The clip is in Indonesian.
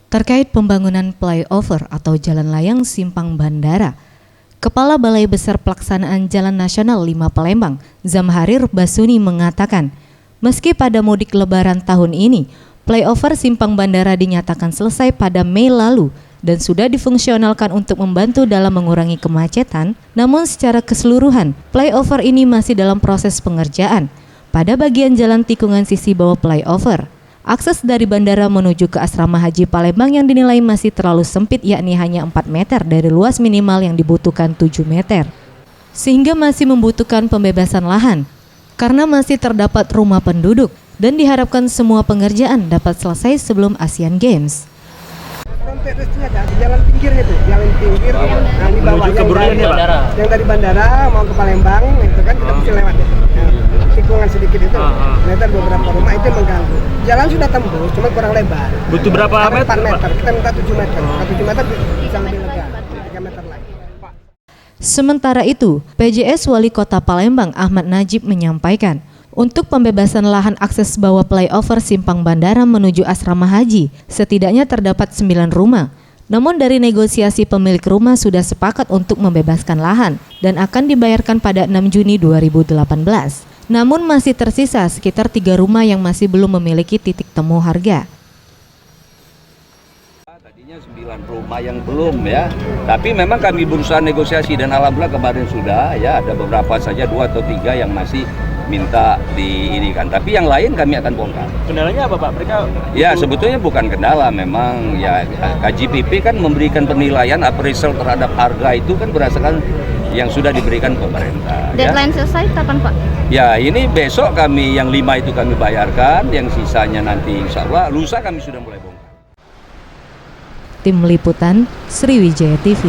terkait pembangunan flyover atau jalan layang simpang bandara. Kepala Balai Besar Pelaksanaan Jalan Nasional 5 Palembang, Zamharir Basuni mengatakan, meski pada mudik lebaran tahun ini, flyover simpang bandara dinyatakan selesai pada Mei lalu dan sudah difungsionalkan untuk membantu dalam mengurangi kemacetan, namun secara keseluruhan, flyover ini masih dalam proses pengerjaan. Pada bagian jalan tikungan sisi bawah flyover, akses dari bandara menuju ke Asrama Haji Palembang yang dinilai masih terlalu sempit, yakni hanya 4 meter dari luas minimal yang dibutuhkan 7 meter. Sehingga masih membutuhkan pembebasan lahan, karena masih terdapat rumah penduduk dan diharapkan semua pengerjaan dapat selesai sebelum Asian Games. Pedestriannya ada di jalan pinggirnya tuh, jalan pinggir nah di bawah yang dari bandara mau ke Palembang itu kan kita mesti lewat ya. Tikungan sedikit itu, ternyata beberapa rumah itu mengganggu. Jalan sudah tembus, cuma kurang lebar. Butuh berapa meter? 4 meter, kita minta 7 meter. 7 meter bisa lebih lega, 3 meter lagi. Sementara itu, PJS Wali Kota Palembang Ahmad Najib menyampaikan, untuk pembebasan lahan akses bawah flyover simpang bandara menuju Asrama Haji, setidaknya terdapat 9 rumah. Namun dari negosiasi pemilik rumah sudah sepakat untuk membebaskan lahan dan akan dibayarkan pada 6 Juni 2018. Namun masih tersisa sekitar 3 rumah yang masih belum memiliki titik temu harga. Tadinya 9 rumah yang belum ya, tapi memang kami berusaha negosiasi dan alhamdulillah kemarin sudah ya, ada beberapa saja 2 atau 3 yang masih minta diinikan, tapi yang lain kami akan bongkar. Kendalanya apa Pak? Mereka ya sebetulnya bukan kendala, memang ya KJPP kan memberikan penilaian appraisal terhadap harga itu kan berdasarkan yang sudah diberikan pemerintah. Deadline ya. Selesai kapan Pak? Ya ini besok kami yang 5 itu kami bayarkan, yang sisanya nanti insya Allah lusa kami sudah mulai bongkar. Tim Liputan Sriwijaya TV.